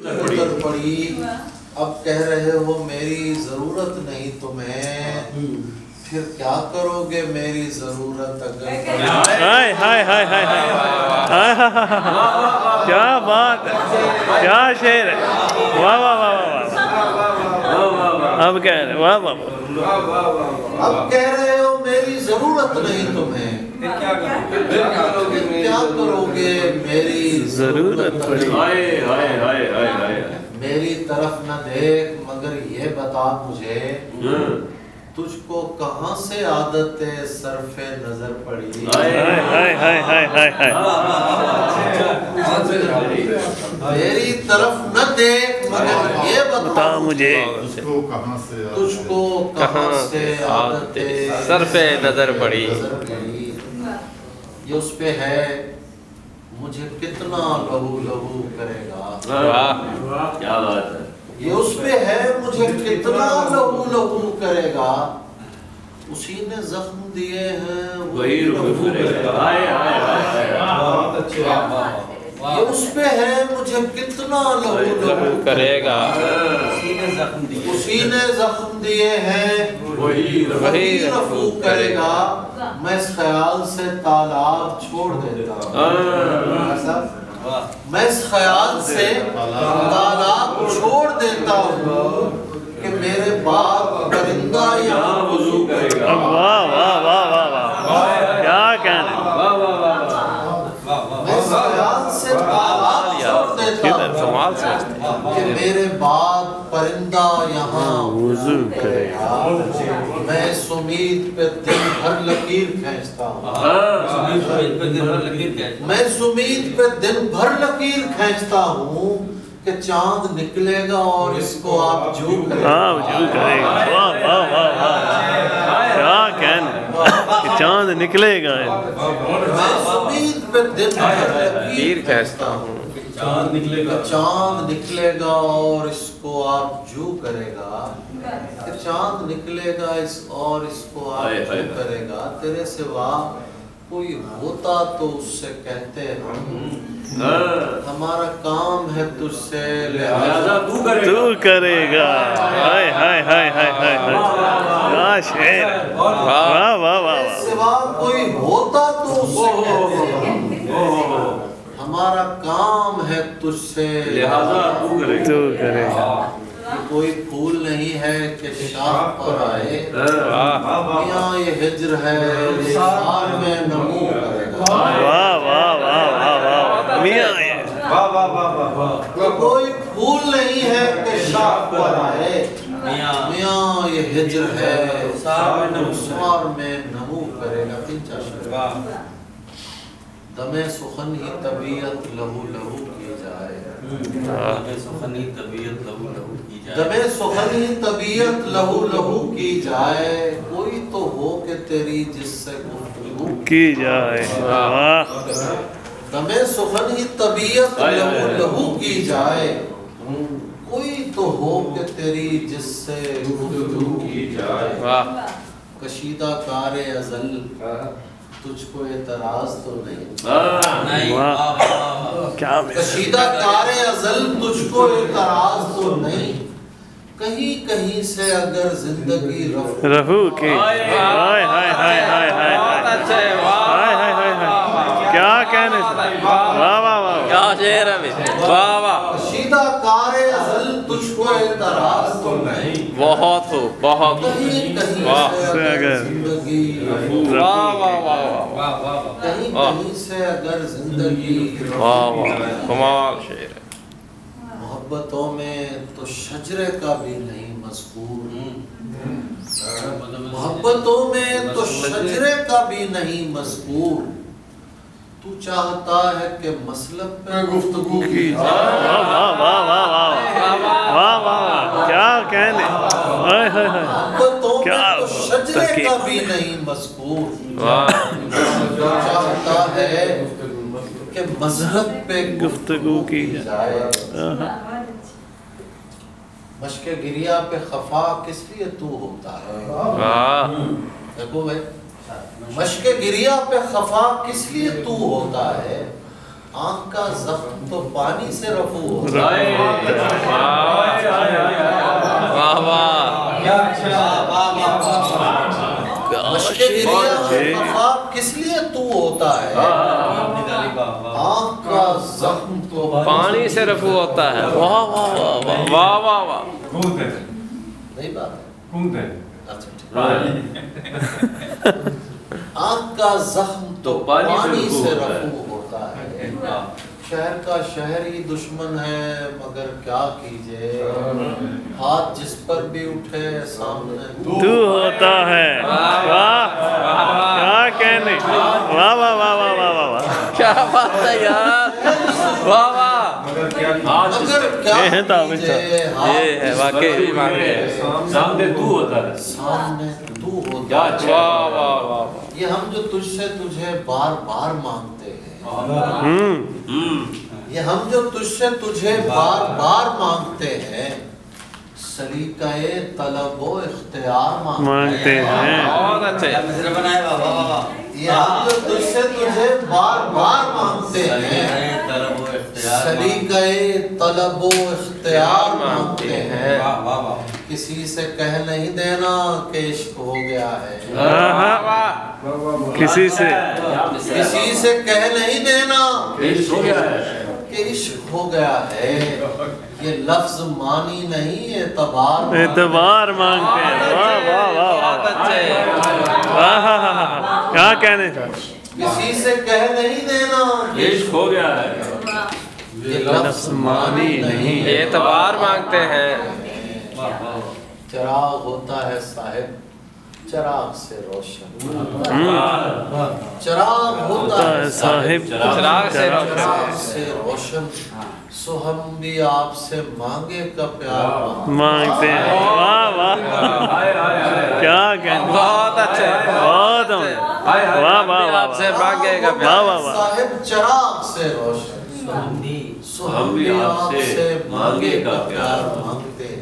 ضرورت پڑی، اب کہہ رہے ہو میری ضرورت نہیں تمہیں، پھر کیا کرو گے میری ضرورت اگر ہائے ہائے ہائے ہائے ہائے، کیا بات ہے، کیا شعر ہے، واہ واہ واہ واہ، اب کہہ رہے واہ واہ واہ، اب کہہ رہے ہو میری ضرورت نہیں تمہیں، پھر کیا کرو گے میری ضرورت پڑی، میری طرف نہ دیکھ مگر یہ بتا مجھے، تجھ کو کہاں سے عادت صرف نظر پڑی، ہائے ہائے ہائے ہائے ہائے، میری طرف نہ دیکھ مگر یہ بتا مجھے، تجھ کو کہاں سے عادت صرف نظر پڑی، یہ اس پہ ہے مجھے کتنا لہو لہو کرے گا، کیا بات ہے، یہ اس پہ ہے مجھے کتنا لہو لہو کرے گا، اسی نے زخم دیے ہیں وہی رخ کرے گا، یہ اس پہ ہے مجھے کتنا لہو لہو کرے گا، اسی نے زخم دیے ہیں وہی رفو کرے گا، میں اس خیال سے تالاب چھوڑ دیتا ہوں، میں اس خیال سے تالاب چھوڑ دیتا ہوں کہ میرے بعد پرندہ یہاں وضو کرے گا، واہ واہ واہ واہ واہ، کیا کہنے، میں اس خیال سے تالاب چھوڑ دیتا ہوں کمال سمجھتے کہ میرے بعد پرندہ یہاں وضو کرے گا، میں اس امید پہ دن بھر لکیر کھینچتا ہوں، میں اس امید پہ دن بھر لکیر کھینچتا ہوں کہ چاند نکلے گا اور اس کو آپ جو کرے گا، ہاں جو کرے گا، واہ واہ واہ واہ، کیا کہنے، کہ چاند نکلے گا، میں اس امید پہ دن بھر لکیر کھینچتا ہوں، چاند نکلے گا اور اس کو آپ جو کرے گا، کہ چاند نکلے گا اور اس کو آپ جو کرے گا، تیرے سوا کوئی ہوتا تو اس سے کہتے ہم، ہمارا کام ہے تجھ سے لہذا تو کرے گا، ہائے ہائے ہائے ہائے ہائے، کیا شعر ہے، واہ واہ واہ واہ، سوا کوئی ہوتا تو اس سے کہتے ہم، ہمارا کام ہے تجھ سے لہذا تو کرے گا، کوئی پھول نہیں ہے کہ شاخ پر آئے، میاں یہ ہجر ہے سال میں نمو کرے گا، واہ واہ واہ واہ واہ، میاں یہ کوئی پھول نہیں ہے کہ شاخ پر آئے، میاں یہ ہجر ہے سال میں نمو کرے گا، تین چار شعر، دم سخن ہی طبیعت لہو لہو کی جائے، دم سخن ہی طبیعت لہو لہو کی جائے، کوئی تو ہو کہ تیری جس سے گفتگو کی جائے، واہ، دم سخن ہی طبیعت لہو لہو کی جائے، کوئی تو ہو کہ تیری جس سے گفتگو کی جائے، کشیدہ کار ازل تجھ کو اعتراض تو نہیں، کیا کشیدہ کار ازل تجھ کو اعتراض تو نہیں، کہیں کہیں سے اگر زندگی رفو کی، ہائے ہائے ہائے ہائے ہائے ہائے ہائے ہائے، کیا کہنے سے، واہ واہ واہ، کیا شعر ہے، واہ واہ، کشیدہ کار ازل تجھ کو اعتراض تو نہیں، بہت ہو، بہت، کہیں کہیں سے اگر زندگی واہ واہ واہ، کہیں کہیں سے اگر زندگی واہ واہ، کمال شعر ہے، محبتوں میں تو شجرے کا بھی نہیں مذکور، محبتوں میں تو شجرے کا بھی نہیں مذکور، تو چاہتا ہے کہ مسلک پہ گفتگو کی جائے، واہ واہ واہ واہ واہ واہ، کیا کہنے، ہائے ہائے ہائے، محبتوں میں تو شجرے کا بھی نہیں مذکور، تو چاہتا ہے کہ مذہب پہ گفتگو کی جائے، مشق گریہ پہ خفا کس لیے تو ہوتا ہے، دیکھو بھائی، مشق گریہ پہ خفا کس لیے تو ہوتا ہے، آنکھ کا زخم تو پانی سے رفو ہوتا ہے. واہ واہ مشق گریہ خفا کس لیے تو ہوتا ہے؟ آنکھ کا زخم تو پانی سے رفو ہوتا ہے. واہ واہ واہ واہ واہ واہ. نہیں بات ہے. اچھا ٹھیک. آنکھ کا زخم تو پانی سے رفو ہوتا ہے. شہر کا شہری دشمن ہے مگر کیا کیجئے، ہاتھ جس پر بھی اٹھے سامنے تو ہوتا ہے. واہ کیا کہنے. واہ واہ واہ واہ واہ واہ. کیا بات ہے یار. واہ واہ. مگر کیا یہ ہے تعویذ کیجئے، یہ ہے واقعی واقعی. سامنے تو ہوتا ہے. سامنے تو ہوتا کیا ہے. اچھا. واہ واہ واہ. یہ ہم جو تجھ سے تجھے بار بار مانگتے ہیں، یہ ہم جو تجھ سے تجھے بار بار مانگتے ہیں، سلیقہ طلب و اختیار مانگتے ہیں. بہت اچھے. یہ ہم جو تجھ سے تجھے بار بار مانگتے ہیں، سلیقہ طلب و اختیار مانگتے ہیں. کسی سے کہہ نہیں دینا کہ عشق ہو گیا ہے. کسی سے کہہ نہیں دینا پیش ہو گیا ہے. کہ عشق ہو گیا ہے. یہ لفظ مانی نہیں اعتبار مانگتے ہیں. واہ واہ واہ بہت اچھے. واہ. کیا کہنے. کسی سے کہہ نہیں دینا پیش ہو گیا ہے. یہ لفظ مانی نہیں. اعتبار مانگتے ہیں. چراغ ہوتا ہے صاحب چراغ سے روشن. چراغ ہوتا ہے صاحب چراغ سے چراغ سے روشن. سو ہم بھی آپ سے مانگے کا پیار مانگتے ہیں. واہ واہ کیا کہنے. بہت اچھے. بہت واہ واہ آپ سے مانگے گا واہ واہ واہ. صاحب چراغ سے روشن. سو ہم بھی آپ سے مانگے کا پیار مانگتے ہیں.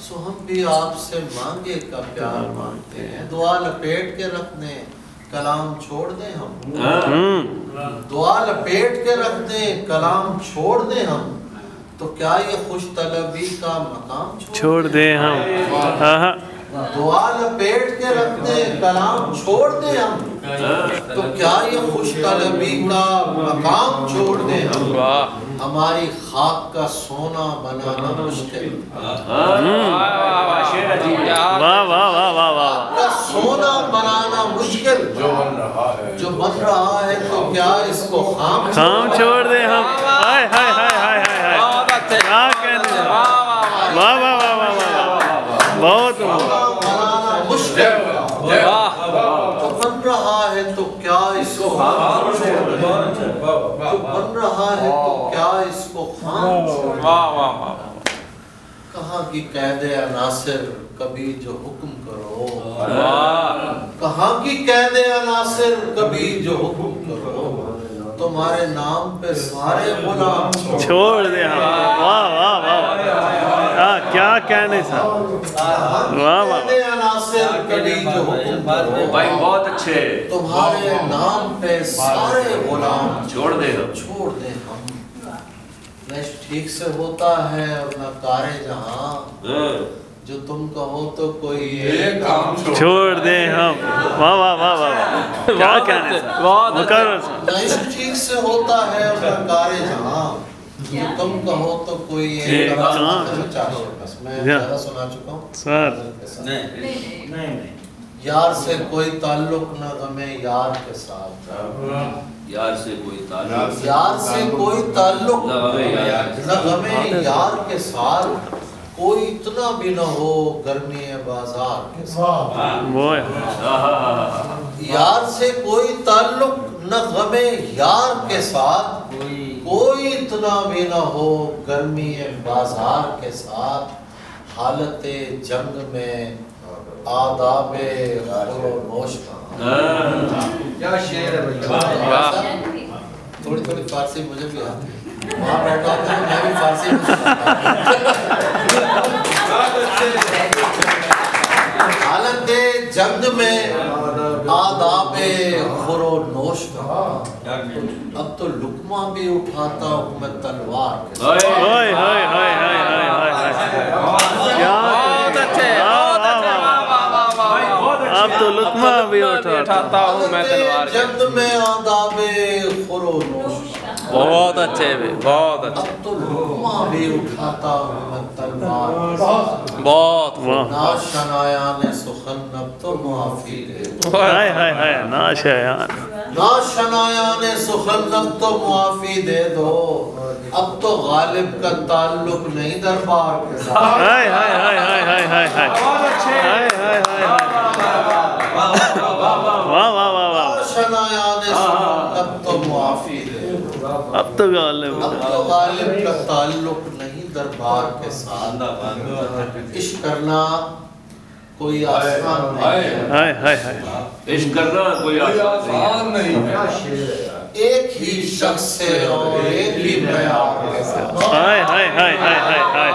سو ہم بھی آپ سے مانگے کا پیار مانگتے ہیں. دعا لپیٹ کے رکھ دیں کلام چھوڑ دیں ہم. دعا لپیٹ کے رکھ دیں کلام چھوڑ دیں ہم. تو کیا یہ خوش طلبی کا مقام چھوڑ دیں ہم. دعا لپیٹ کے رکھ دیں کلام چھوڑ دیں ہم. تو کیا یہ خوش طلبی کا مقام چھوڑ دیں ہم. ہماری خاک کا سونا بنانا مشکل. واہ واہ واہ واہ واہ. کا سونا بنانا مشکل. جو بن رہا ہے تو کیا اس کو خام چھوڑ دیں ہم. ہائے ہائے ہائے ہائے ہائے. بہت اچھے. کیا کہنے. واہ واہ واہ واہ واہ. بہت بنانا مشکل. جو بن رہا ہے تو کیا اس کو خام چھوڑ دیں. جو بن رہا ہے تو کیا اس کو خام چھوڑ دیں. واہ واہ واہ. کہاں کی قید عناصر کبھی جو حکم کرو. واہ. کہاں کی قید عناصر کبھی جو حکم کرو. تمہارے نام پہ سارے غلام چھوڑ دیں ہم. واہ واہ واہ. کیا کہنے تھا. واہ واہ. قید عناصر کبھی جو حکم کرو. بھائی بہت اچھے. تمہارے نام پہ سارے غلام چھوڑ دے دو. چھوڑ دیں ہم. نہ ٹھیک سے ہوتا ہے اور نہ کارے جہاں. جو تم کہو تو کوئی ایک کام چھوڑ دیں ہم. واہ واہ واہ واہ. کیا کہنے تھا. مقرر. نہ عشق ٹھیک سے ہوتا ہے اور نہ کارے جہاں. جو تم کہو تو کوئی ایک کام. بس میں زیادہ سنا چکا ہوں سر. یار سے کوئی تعلق نہ غم یار کے ساتھ. یار سے کوئی تعلق. یار سے کوئی تعلق نہ غم یار کے ساتھ. کوئی اتنا بھی نہ ہو گرمی بازار کے ساتھ. یار سے کوئی تعلق نہ غم یار کے ساتھ. کوئی اتنا بھی نہ ہو گرمی بازار کے ساتھ. حالت جنگ میں آداب خور و نوش کا. کیا شعر ہے بھائی. تھوڑی تھوڑی فارسی مجھے بھی آتی ہے. وہاں بیٹھا تھا میں بھی فارسی حالت جنگ میں آداب خور و نوش کا اب تو لقمہ بھی اٹھاتا ہوں میں تلوار کے ساتھ ہائے ہائے ہائے ہائے ہائے ہائے بہت اچھے اب تو لقمہ بھی اٹھاتا ہوں میں تلوار کے جد میں آداب خور و نوش کا بہت اچھے بھی بہت اچھے اب تو لقمہ بھی اٹھاتا ہوں میں تلوار کے ساتھ بہت ناشنایان سخن اب تو معافی دے ہائے ہائے ہائے ناشیان ناشنایان سخن اب تو معافی دے دو اب تو غالب کا تعلق نہیں دربار کے ساتھ ہائے ہائے ہائے ہائے ہائے ہائے ہائے ہائے ہائے ہائے واہ واہ واہ واہ ناشنایان سخن اب تو معافی دے دو اب تو غالب اب تو غالب کا تعلق نہیں دربار کے ساتھ عشق کرنا کوئی آسان نہیں ہائے ہائے ہائے عشق کرنا کوئی آسان نہیں ہے ایک ہی شخص سے اور ایک ہی معیار کے ساتھ ہائے ہائے ہائے ہائے ہائے ہائے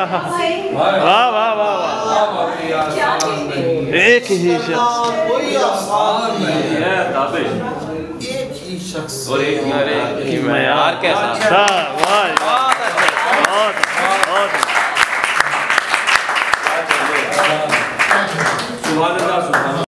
ہائے واہ واہ واہ ایک ہی شخص کوئی آسان نہیں ہے تابش ایک ہی شخص اور ایک معیار کے ساتھ